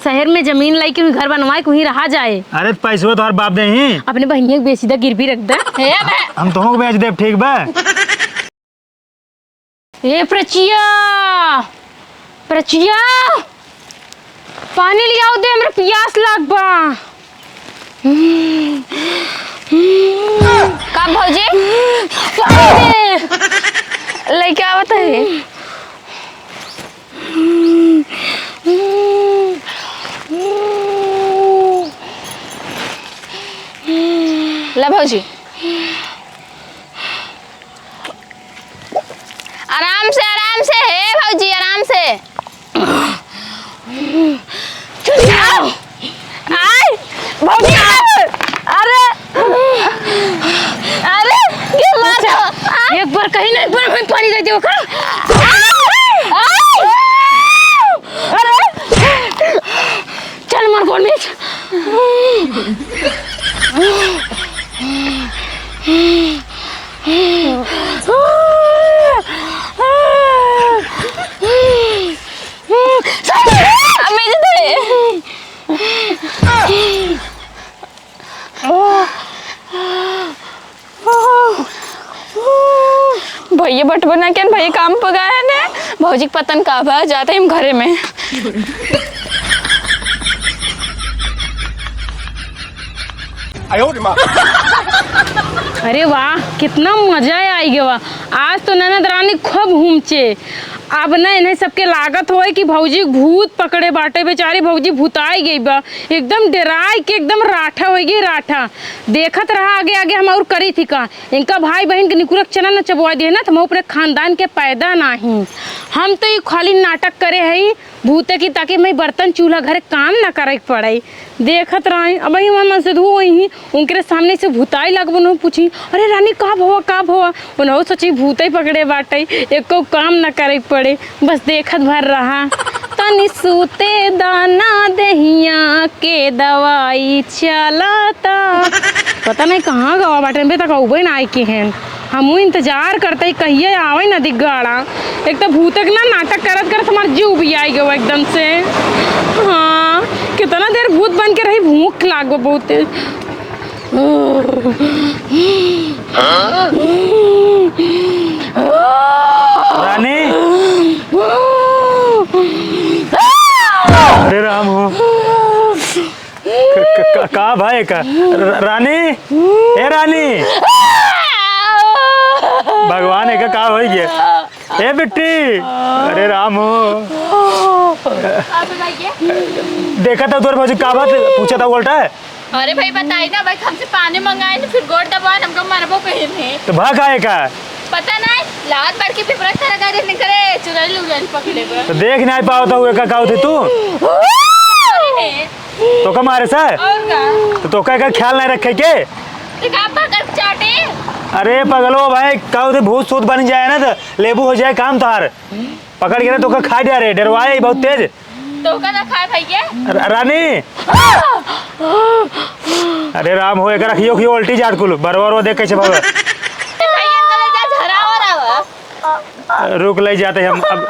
शहर में जमीन लाई के घर बनवाए वहीं रहा जाए। अरे पैसवा तो हर बाप दे ही अपने बहनिया बेची दा गिरवी रख दे। हम तुमको बेच दे ठीक बा। ए प्रचिया प्रचिया पानी ले आओ दे, हमरा प्यास लाग बा। का भौजी लेके आवत है। ला भौजी आराम से है भौजी, आराम से। आय भौजी अरे अरे ये मार एक बार कहीं ना, एक बार हमें पानी दे दो का। चल मर गोल में भैया बट बना के भैया काम पगा है ने भौजी के पतन का बा जाते हम घरे में। अरे वाह कितना मजा आई गया। आज तो ननद रानी खूब घूमचे। अब ना इन्हें सबके लागत होए कि भौजी भूत पकड़े बाटे। बेचारी भौजी भूताई गई बा, एकदम डराई के एकदम राठा हो गई राठा। देखत रहा आगे आगे हम और करी थी का। इनका भाई बहन के निकुरक चना न चबवा दिए ना तो हम अपने खानदान के पैदा नहीं। हम तो ये खाली नाटक करे है भूते की ताकि मैं बर्तन चूल्हा घर काम ना करे पड़े। देखत रहे अब मन से धो वही उनके सामने से भूताई लग बनो पूछी अरे रानी कब हुआ उन्होंने सोची भूताई पकड़े बाटे एको काम ना करे पड़े। बस देखत भर रहा तनी सूते दाना दहिया के दवाई चलाता। पता नहीं कहाँ गवा बाटे बे तक उबे ना आई के हैं। हम इंतजार करते कहिए आवे ना दिगाड़ा। एक तो भूतक ना नाटक करत करत हमार जीव भी आई गयो एकदम से। हाँ कितना देर भूत बन के रही, भूख लाग बहुत। रानी अरे राम हो का भाई का रानी ए रानी भगवान है का हो गया ए बिट्टी। अरे राम हो देखा था तुर भौजी का बात पूछा था उल्टा है। अरे भाई बताई ना भाई हमसे पानी मंगाए ना फिर गोड़ दबाए हमको मरबो कहीं नहीं तो भाग आए का पता नहीं लात बढ़ के पिपरा तरह गाड़ी निकले चुराई लुगाई पकड़े बा तो देख नहीं पाओ था हुए का थे तू तो का मारे सर और का तो का ख्याल नहीं रखे के का पकड़ चाटे। अरे पगलो भाई का भूत सूत बन जाए ना तो लेबू हो जाए काम तार पकड़ के ना तो का खा जा रे डरवाए बहुत तेज तो का ना खाए भैया रानी। अरे राम हो एक रखियो खियो उल्टी जाट कुल बरबर देख कैसे भाव रुक ले जाते हम अब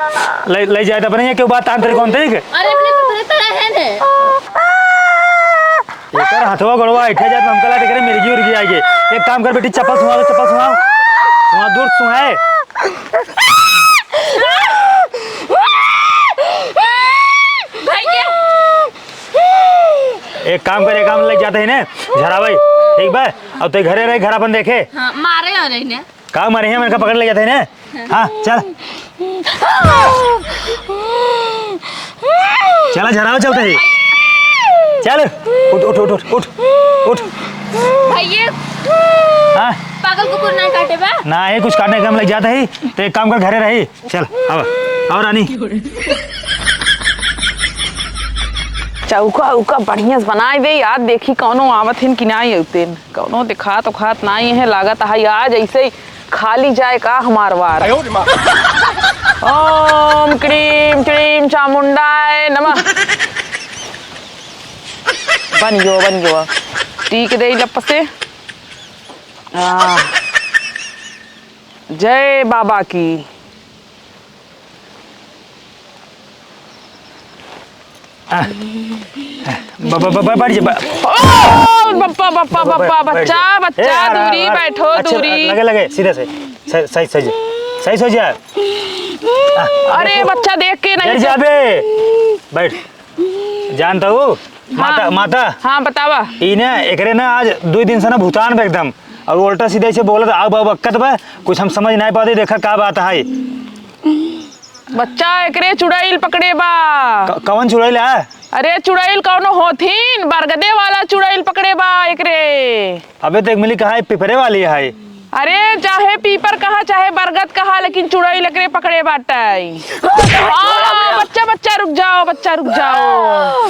ले जाते अपने क्यों बात आंतरिक कौन थे। अरे अपने तरह है ने एकर हथवा गड़वा ऐठे जात हमका लाटे करे मिर्गी उर्गी आगे। एक काम कर बेटी चप्पल सुहा वहाँ दूर सुहाए। एक काम करे काम लग जाते हैं ना झरा भाई ठीक बा अब तो घरे रहे घर अपन देखे। हाँ, मारे हो रही ने का मारे हैं मैंने पकड़ ले जाते हैं ना। हाँ चल चला झराओ चलते ही चल उठ उठ उठ उठ उठ भैया। हाँ पागल कुकुर ना काटे बा ना ये कुछ काटने का लग जाता है तो एक काम कर घरे रही चल आओ रानी। चौका उका बढ़िया बनाए दे याद देखी कौनो आवत हिन कि नहीं होतेन कौनो दिखा तो खात नहीं है लागत है आज ऐसे ही खाली जाए का हमार वार। ओम क्रीम क्रीम चामुंडाय नमः। बन गयो टीक दे लप से। जय बाबा की। बैठ जा बप्पा बप्पा बप्पा बच्चा बच्चा दूरी बैठो दूरी। लगे लगे सीधे से सही सही सही सही जा। अरे बच्चा देख के नहीं बैठ जा बे बैठ। जानता हूँ माता माता हाँ बतावा। इने एकरे ना आज 2 दिन से ना भूतान पे एकदम और उल्टा सीधे से बोलत अब अक्कत बा कुछ हम समझ नहीं पाते। देखा का बात है बच्चा एकरे चुड़ैल पकड़े बा। कौन चुड़ैल है? अरे चुड़ैल कौनो होथिन बरगदे वाला चुड़ैल पकड़े बा एकरे। अबे तो एक मिली कहा है पिपरे वाली है। अरे चाहे पीपर कहा चाहे बरगद कहा लेकिन चुड़ैल एकरे पकड़े बाटाई। बच्चा बच्चा रुक जाओ बच्चा रुक जाओ।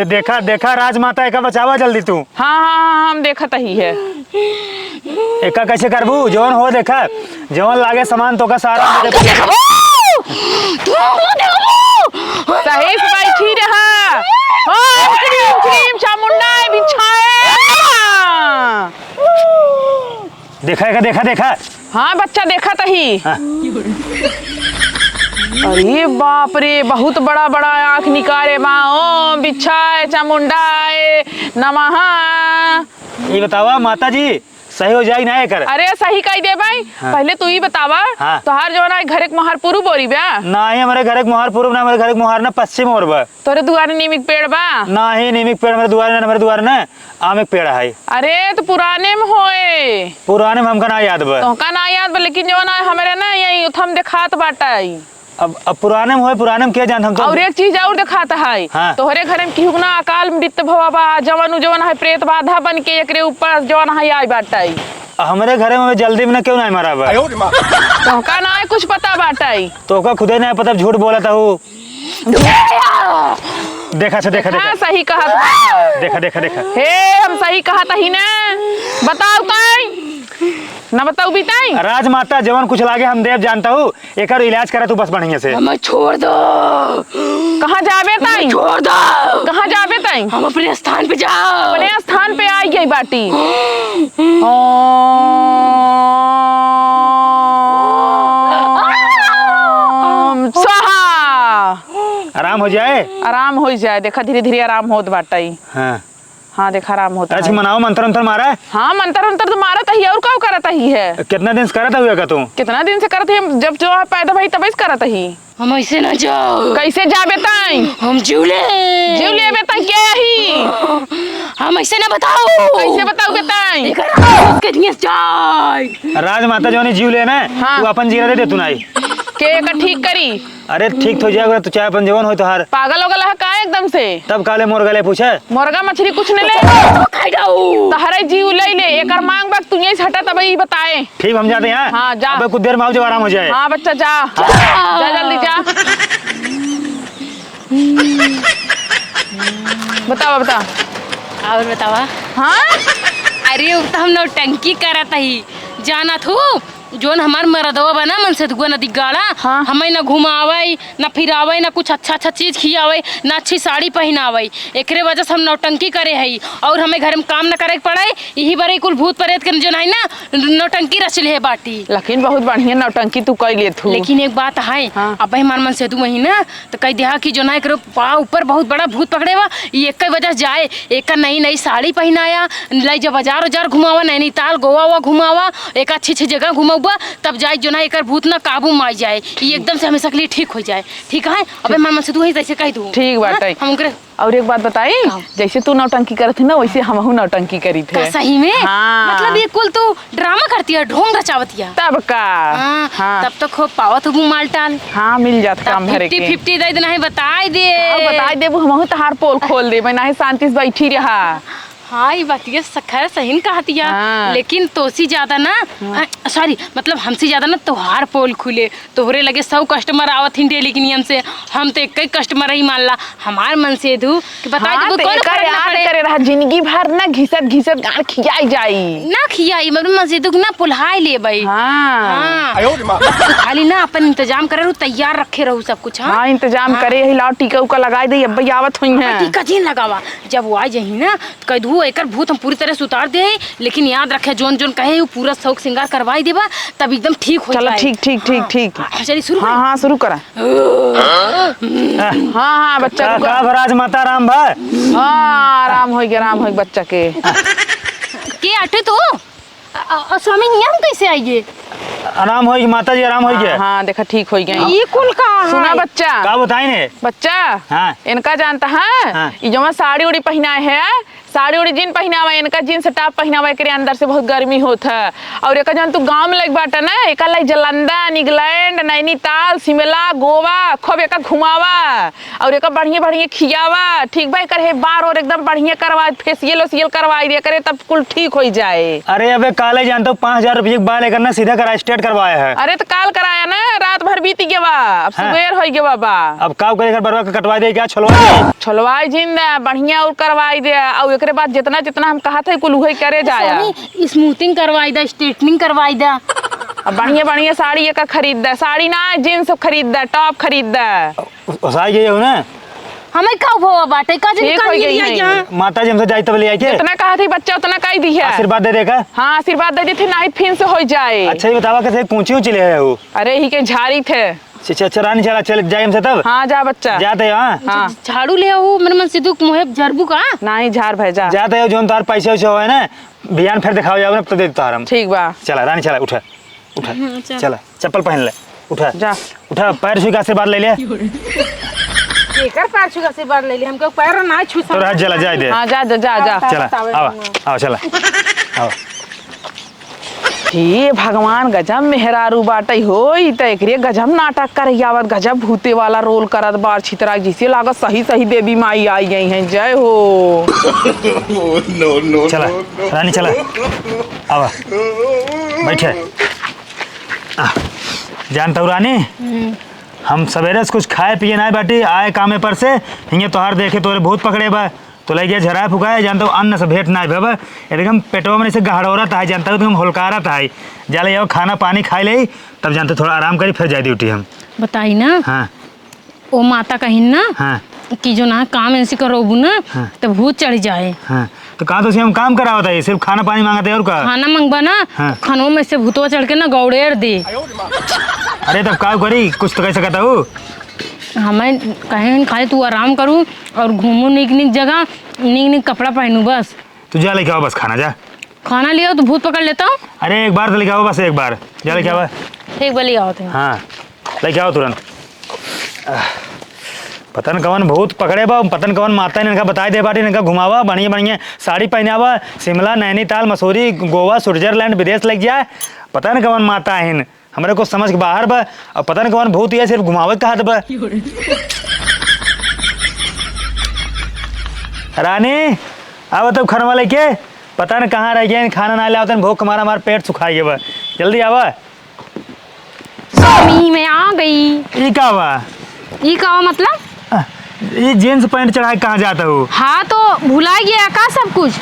देखा देखा राजमाता एका बचावा जल्दी तू। हाँ हाँ हम देखत ही है। एका कैसे करबू जवन हो देखा जवन लागे सामान तो का सारा मेरे पे सही से बैठी रहा। क्रीम क्रीम चामुंडा बिछाए। देखा देखा देखा। हाँ बच्चा देखा तही। हाँ। अरे बाप रे बहुत बड़ा बड़ा आँख निकाले माँ बिछाए चामुंडाए नमः। ये बतावा माता जी सही हो जाए ना कर। अरे सही कही दे भाई। हाँ। पहले तू ही बतावा। हाँ। तोहार जो ना घर के मोहर पूर्व बोरी बा ना ही हमारे घर के मोहर पूर्व ना हमारे घर के मोहर ना पश्चिम और बा। तोरे दुआरे नीमिक पेड़ बा ना ही नीमिक पेड़ मेरे द्वार ना मेरे द्वार ना आम एक पेड़ है। अरे तो पुराने में होए पुराने में हमका ना याद बा। तो का ना याद बा लेकिन जो ना हमारे ना यही उथम दिखात बाटा। अब पुराने में होए पुराने में क्या जानत हम तो। और एक चीज और दिखाता है। हाँ। तोहरे घर में केहू ना अकाल मृत्यु भवा बा जवन जवन है प्रेत बाधा बन के एकरे ऊपर जवन है आई बाटा। हमारे घर में जल्दी में ना क्यों नहीं मारा बा। तो का ना है कुछ पता बाटा। तो का खुदे नहीं पता झूठ बोला था वो। देखा से देखा देखा सही कहा था। देखा देखा देखा। हे हम सही कहा था ही ना। बताओ ताई ना बताऊ बिताई। राजमाता जवन कुछ लागे हम देव जानता हूँ एक इलाज करा तू बस बढ़िया से। हमें छोड़ दो। कहाँ जाबे ताई? छोड़ दो। कहाँ जाबे ताई? हम अपने स्थान पे जाओ। अपने स्थान पे आई गई बाटी। स्वाहा। आराम हो जाए। आराम हो जाए देखा धीरे धीरे आराम होत बाटाई। हाँ हाँ देखा आराम होता अच्छा है। मनाओ मंत्र अंतर मारा है। हाँ मंत्र अंतर तो मारत ही और का करत ही है। कितना दिन से करता हुआ का तू? कितना दिन से करत ही जब जो है पैदा भाई तब से करत ही। हम ऐसे ना जाओ। कैसे जाबे ताई? हम जीवले लेबे ताई क्या ही? हम ऐसे ना बताओ। कैसे बताओ बेताई? उसके दिए जाए। राजमाता जो जीव लेना है हाँ। तू अपन जीरा दे तू नहीं के का ठीक करी। अरे ठीक तो जाएगा तो चाहे अपन जवान हो तो हार पागल हो गला है का एकदम से। तब काले मोर गले पूछे मुर्गा मछली कुछ नहीं ले खाई जाओ। तहरे जीव ले ले एकर मांग बात तू यहीं से हटा तब ही बताए। ठीक हम जाते हैं। हाँ, जा। अबे कुछ देर में आओ जब आराम हो जाए। हाँ बच्चा जा जा जल्दी जा। बताओ बता। और बतावा। हाँ अरे वो तो हम नौटंकी करत ही जाना थू जोन हमार मरदवा बना मन से दुआ नदी गाड़ा। हाँ। हमें ना घुमावे ना फिरावे ना कुछ अच्छा अच्छा चीज खियावे ना अच्छी साड़ी पहनावे। एकरे वजह से हम नौटंकी करे हई और हमें घर में काम ना करे पड़े। यही बारे कुल भूत प्रेत के जो है ना नौटंकी रचले है बाटी। लेकिन बहुत बढ़िया नौटंकी तू कई ले थू। लेकिन एक बात है। हाँ। अब हमार मन से तू वही ना तो कह दिया कि जो ना करो पा ऊपर बहुत बड़ा भूत पकड़े हुआ एक वजह जाए एक नई नई साड़ी पहनाया लाई जब बाजार घुमावा नैनीताल गोवा हुआ घुमावा एक अच्छी अच्छी जगह घुमा तब जाए जो ना एक भूत ना काबू में आ जाए ये एकदम से हमेशा के लिए ठीक हो जाए। ठीक है अबे मन से तू ही जैसे कह दूं। ठीक बात है। हम और एक बात बताई जैसे तू नौटंकी करत थी ना वैसे हमहू नौटंकी करी थे। सही में। हाँ। मतलब ये कुल तू ड्रामा करती है ढोंग रचावती है तब का। हाँ। हाँ। तब तो खूब पावत हूँ माल टाल। हाँ मिल जाता काम भरे के। 50-50 दे देना है बताई दे। बताई देबू हमहू तहार पोल खोल दे मैं नहीं शांति से बैठी रहा। हाँ ये बात ये खैर सही कहती है। हाँ। लेकिन तोसी ज्यादा ना सॉरी मतलब हमसे ज्यादा ना तोहार पोल खुले तोहरे लगे 100 कस्टमर आवत ही डेली के नियम से हम तो एक कस्टमर ही मान ला हमार मन से दू कि बताई हाँ, दे तो कौन एकर फर्क ना याद पड़े। करे रहा जिंदगी भर ना घिसत घिसत गाड़ खियाई जाई ना खियाई मतलब मन से दू ना पुल्हाई ले भाई। हाँ हाँ तू खाली ना अपन इंतजाम करे रहू तैयार रखे रहू सब कुछ। हाँ इंतजाम करे ही लाओ टीका उका लगाई दे अब आवत हुई है। टीका जीन लगावा जब वो आ जाही ना तो कह दू वो एकर भूत हम पूरी तरह से उतार दे, लेकिन याद रखे जोन जोन कहे वो पूरा शौक श्रृंगार करवाई देबा तब एकदम ठीक हो चलो जाए। ठीक ठीक ठीक ठीक। चलिए शुरू हाँ हाँ शुरू करा। हाँ हाँ बच्चा का रुको। भराज माता राम भाई। हाँ आराम हो गया बच्चा के। के आटे तो स्वामी यहाँ कैसे आइए? आराम होगी माता जी, आराम होगी। हाँ देखा ठीक हो गया। ये कुल का सुना बच्चा, का बताई ने बच्चा हाँ। इनका जानता है हाँ। ये जो साड़ी उड़ी पहनाए है, साड़ी उड़ी जिन पहनावा इनका जींस टॉप पहनावा एकरे अंदर से बहुत गर्मी होत है। और एक जन तू गांव में लग बाटा ना, एक लाइक जलंधर, इंग्लैंड, नैनीताल, शिमला, गोवा खूब एक घुमावा और एक बढ़िया बढ़िया खियावा। ठीक भाई करे बार और एकदम बढ़िया करवा, फेसियल ओसियल करवाई दिया करे तब कुल ठीक हो जाए। अरे अबे काले जानता हूँ 5,000 रुपये के बाल करना सीधा करा स्ट्रेट करवाया है। अरे तो काल कराया ना, रात भर बीती गया बा, अब हाँ। सुबेर हो गया बाबा। अब का करे बरवा के कटवा दे क्या छोलवा दे? छोलवाई जिंदा बढ़िया और करवाई दे और एकरे बाद जितना जितना हम कहा था कुल उहे करे जाया। स्वामी स्मूथिंग करवाई दा, स्ट्रेटनिंग करवाई दा। अब बढ़िया बढ़िया साड़ी एक खरीद दे, साड़ी ना जींस खरीद दे, टॉप खरीद दे। उसाई गई हो ना हमें का भवा बाटे का जन ठीक का हो गई लिया नहीं। यहाँ। माता जी हमसे जाई तब ले आई के जितना कहा थी बच्चा उतना कही दी है। आशीर्वाद दे देगा। हाँ आशीर्वाद दे दी थी, नाइट फिन से हो जाए। अच्छा ये बतावा कैसे ऊंची ऊंची ले है वो? अरे ही के झाड़ी थे। अच्छा रानी चला चल जाए हमसे तब। हाँ जा बच्चा जाते हो हाँ हाँ झाड़ू ले आओ मेरे मन से तू मोहे झरबू का। नहीं झाड़ भेजा। जाते हो जो तार पैसे वैसे हो ना बियान फिर दिखाओ जाओ ना तो दे देता हम। ठीक बा चला रानी चला उठा उठा चल। चला चप्पल पहन ले उठा जा। उठा पैर छू के आशीर्वाद ले लिया एकर पैर छुगा से बार ले ले, हमको पैर ना छू तो रात चला जाए दे हाँ जा जा जा जा। चला आओ आओ चला आओ हे भगवान गजब मेहरारू बाटई हो, त एकरे गजब नाटक कर आवत, गजब भूते वाला रोल करत बार छितरा जिसे लागत सही सही देवी माई आई गई हैं। जय हो। चला रानी चला आवा बैठे। जानता हूँ रानी हम सवेरे से कुछ खाए पिए ना बाटी आए कामे पर से हिंगे तोहार देखे तोरे भूत पकड़े बा तो लगे झरा फुकाए। जानता हूँ अन्न से भेंट ना बाबा एकदम पेटवा में से गहड़ौरत है। जानता हूँ तुम होलकारत है जाले जाओ खाना पानी खाई ले तब जानते थोड़ा आराम करी फिर जाए ड्यूटी हम। बताई ना हाँ ओ माता कहिन ना हाँ कि जो ना काम ऐसे करोबू ना हाँ। तो भूत चढ़ जाए। हाँ तो कहा तो उसे हम काम करा होता है सिर्फ खाना पानी मांगते हैं और का। खाना मंगवा ना हाँ। खानों में से भूतवा चढ़ के ना गौड़ेर दे। अरे तब का करी कुछ तो कह सकता हूँ। हमें कहें खाली तू आराम करूँ और घूमू निक निक जगह, निक निक कपड़ा पहनू बस। तू जा लेके आओ बस खाना जा। खाना लिया तो भूत पकड़ लेता हूँ। अरे एक बार तो लेके आओ बस एक बार जा लेके आओ। ठीक बोली आओ तुम। हाँ लेके आओ तुरंत। पतन कवन भूत पकड़े बा पतन कवन माता ने इनका बताई दे बाटी इनका घुमावा बढ़िया बढ़िया साड़ी पहनावा शिमला नैनीताल मसूरी गोवा स्विट्जरलैंड विदेश लग जाए। पता न कवन माता है हमारे को समझ के बाहर बा और पता न कवन भूत ये सिर्फ घुमावत का हाथ बा। रानी आओ तब खाना लेके पता न कहाँ रह गया खाना ना ले भूख हमारा हमारा पेट सुखाई बा जल्दी आवा। स्वामी मैं आ गई। ये का बा ये का मतलब? ये जींस पैंट चढ़ा के कहाँ जाता हूँ? हाँ तो भुला गया का सब कुछ?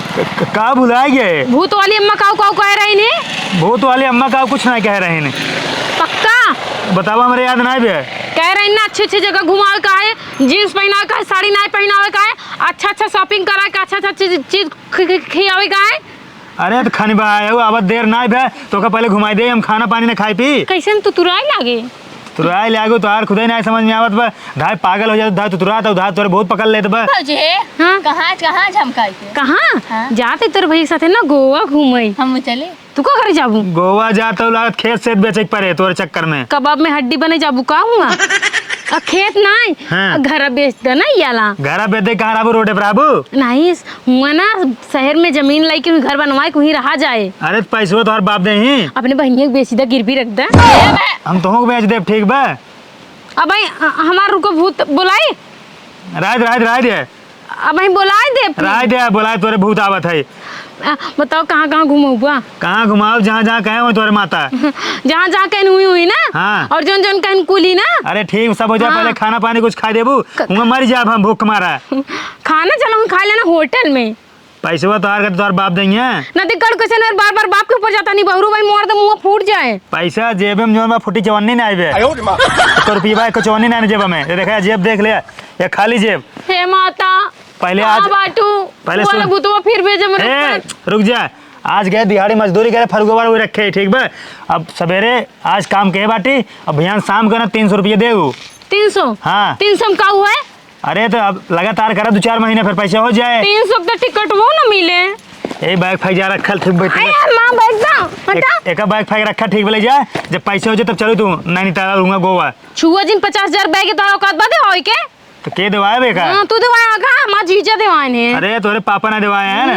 का भुला गए? भूत वाली अम्मा काऊ काऊ कह रही ने? भूत वाली अम्मा का कुछ ना कह रहे हैं। पक्का बतावा हमारे याद ना है। कह रही ना अच्छे अच्छे जगह घुमावे का है, जींस पहनावे का है, साड़ी ना पहनावे का है, अच्छा अच्छा शॉपिंग कराए का, अच्छा अच्छा चीज खियावे का है। अरे तो खानी बा अब देर ना है तो का पहले घुमाई दे हम खाना पानी ना खाई पी। कैसे तू तुराई लागे? तुराई लागो तो यार खुदा ही नहीं समझ में आवत बा धाय पागल हो जाए धाय तुरा तो धाय तोरे बहुत पकड़ लेते बा। हाँ कहाँ कहाँ झमकाई थे? कहाँ हाँ। जाते तेरे भाई के साथे ना गोवा घूमई। हम चले तू का करे जाबू? गोवा जाता हूँ लागत खेत से बेचे के परे तोरे चक्कर में। कबाब में हड्डी बने जाबू का हुआ? खेत नहीं हाँ। घर बेच दे ना याला घर बेदे कहाँ राबू रोडे पर आबू? नहीं हुआ ना शहर में जमीन लाई के घर बनवाए कहीं रहा जाए। अरे पैसे तो बाप दे ही अपने बहनिया के बेची दा गिरवी रख दे। हम तो बेच दे ठीक बा। अब भाई हमार रुको भूत बुलाई। राय दे अब भाई बुलाई दे बोलाए तोरे भूत आवत है। बताओ कहाँ कहाँ घूमोगा? कहाँ घुमाओ जहाँ जहाँ कहे हो तोरे माता। जहाँ जहाँ कहन हुई ना हाँ। और जोन जोन कहन कुली ना। अरे ठीक सब हो जाए हाँ। पहले खाना पानी कुछ खा देबू उनमें मर जाए हम भूख मारा। खाना चलो खा लेना होटल में। पैसे तो तोहर बाप देंगे ना दिक्कत कैसे ना बार बार बाप के ऊपर जाता नहीं बहरू भाई मोर दे मुंह फूट जाए। पैसा जेब में जो फुटी चवन्नी ना आए तो रुपये को चवन्नी ना जेब में ये देखा जेब देख ले ये खाली जेब। हे माता पहले हाँ आज बाटू पहले वाला सुन। भूतवा फिर भेजे ए, मेरे रुक जा। आज गए दिहाड़ी मजदूरी करे फरगोबार हुए रखे ठीक बा। अब सवेरे आज काम के बाटी अब भैया शाम का ना 300 रुपये देऊ। 300 हाँ। 300 में का हुआ है? अरे तो अब लगातार करा 2-4 महीने फिर पैसा हो जाए। 300 का टिकट वो ना मिले। ए बैग फाइक जा रखल ठीक बैठे अरे माँ बैठ जा हटा। एक बैग फाइक रखा ठीक बोले जा। जब पैसे हो जाए तब चलो तू नैनीताल रहूंगा गोवा। छुआ जिन 50,000 बैग के तारा औकात बाते होई के? तो के देवाए बेका? हाँ तू देवाया का? माँ जीजा देवाए ने। अरे तोरे पापा ने देवाए हैं ना।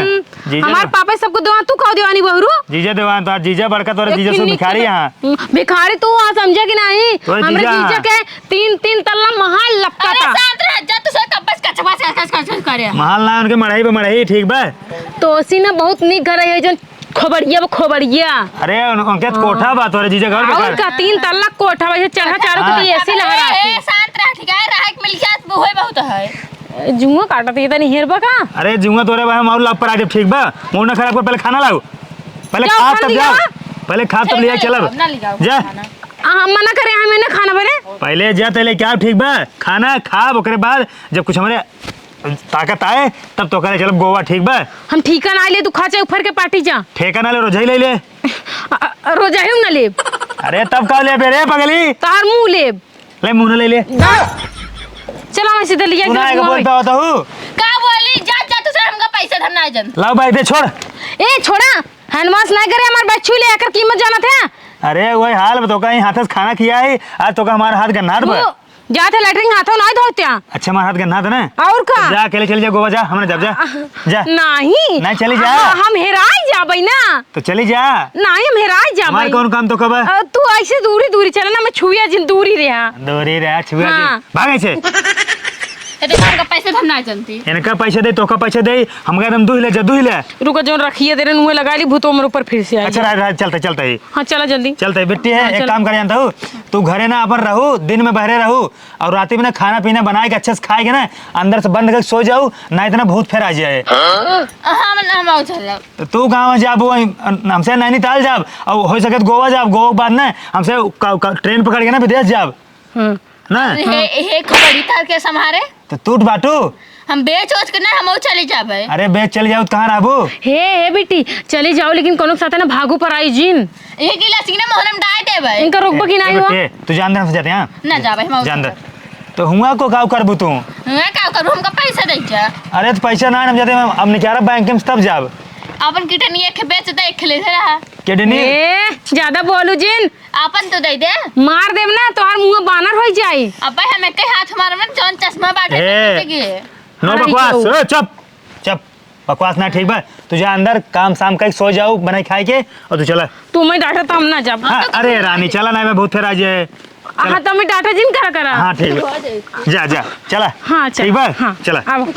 जीजा हमारे पापा सबको देवा, तू खाओ देवानी बहरू? जीजा देवाए तो जीजा बड़का तोरे जीजा से भिखारी यहाँ। भिखारी तू आ समझे कि नहीं? तोरे हमरे जीजा जीजा के 3 तल्ला महल लपका अरे था। शांत रह जा, तू सब कपस कचवा करे। महल ना उनके मढ़ई पे मढ़ई ठीक बा। तो उसी ने बहुत निक घर है जो खोबड़िया। अरे उनके कोठा बा तोरे जीजा घर और बेकार। का 3 तल्ला कोठा वैसे चढ़ा चारों हाँ। की ऐसी लहरा ए, शांत रह ठीक है, राहत मिल गया होए बहुत है। जुआ काटत ये तनी हेरबा का? अरे जुआ तोरे भाई हम और लाभ पर आ जाब ठीक बा। मुंह ना खराब कर पहले खाना लाओ। पहले जाओ, खा खाना तब लिया। जा। पहले खा तब लिया चलब ना लिगाओ जा। खाना। हम मना करे हमें ना खाना बने। पहले जा पहले क्या ठीक बा। खाना खा ओकरे बाद जब कुछ हमारे ताकत आए तब तो करे चलब गोवा ठीक बा। हम ठीका ना ले तू खा चाहे ऊपर के पार्टी जा। ठेका ना ले रोजाई ले ले। रोजा ही ना ले। अरे तब का ले रे पगली। तार मुंह ले। ले मुंह ना ले ले। चला मैं सीधे लिया सुना है बोलता होता हूँ। का बोली जा जा, तू से हमका पैसा धरना जन। लाओ भाई दे छोड़। ए छोड़ा हनवास ना करे हमार बच्चू ले आकर कीमत जाना था। अरे वही हाल बताओ कहीं हाथ से खाना खिया है आज तो का हमारा हाथ गन्नाट बा। जाते लैटरिन हाथों ना धोते। अच्छा हमारा हाथ गन्नाट है ना। और का? जा अकेले चली जा गोवा जा हमने जब जा जा। नहीं नहीं चली जा। हम हेराई जाबई ना। तो चली जा। नहीं हम हेराई हमारे जाबई। कौन काम तो कब है? तू ऐसे दूरी चला ना, मैं छुआ जिन दूरी रहा। दूरी रहा छुआ हाँ। भागे से। ते हमका पैसा धरना जनती। इनका पैसे दे तो का पैसे दे हमका एकदम दुही ले जा दुही ले। रुको जो रखिए तेरे मुँह लगा ली भूतों मेरे ऊपर फिर से आ अच्छा गया। रहा चलता चलता ही हाँ चला जल्दी। चलता है बेटी है हाँ, एक चल। काम कर जानता हूँ तू घरे ना अपन रहू दिन में बहरे रहू और रात में ना खाना पीना बनाए के अच्छे से खाएगे ना अंदर से बंद करके सो जाऊ ना इतना भूत फिर आ जाए। हम आउ चल। तो तू कहाँ जाब हमसे नैनीताल जाब और हो सके तो गोवा जाब गोवा के बाद ना हमसे ट्रेन पकड़ के ना विदेश जाब हाँ। ना। हे खबरी तार के सम्हारे तो टूट बाटू हम बेच ओच के ना हम चली जाबे। अरे बेच चली जाओ कहाँ रहबू। हे बेटी चले जाओ लेकिन कोनो के साथ ना भागो पर आई जिन। एक गिलास की ना मोहरम डाल देबे। इनका रोकबा की नहीं हुआ। तू जान दे जाते हैं ना जाबे हम जान दे तो हुआ को काव करबू तू। मैं का करू, हमका पैसा दे जा। अरे तो पैसा ना हम जाते अब निकारा बैंक में तब जाब। अपन किटनी एक बेच दे, एक ले रहा किडनी ए ज्यादा बोलू जिन अपन तो दे दे। मार देव ना तोहार मुंह बानर हो जाई। अब हमें के हाथ मार में जौन चश्मा बाटे ए। लगे। नो अरे बकवास क्यों? चुप चुप बकवास ना ठीक बा तुझे अंदर काम शाम का सो जाओ बनाई खाए के और तू चला। तू मैं डांटा तो हम ना जब। हाँ अरे रानी चला ना मैं बहुत फिर आ जाए। हाँ तो मैं डांटा जिन करा। हाँ ठीक है जा जा चला हाँ चल। ठीक बा हाँ चला। अब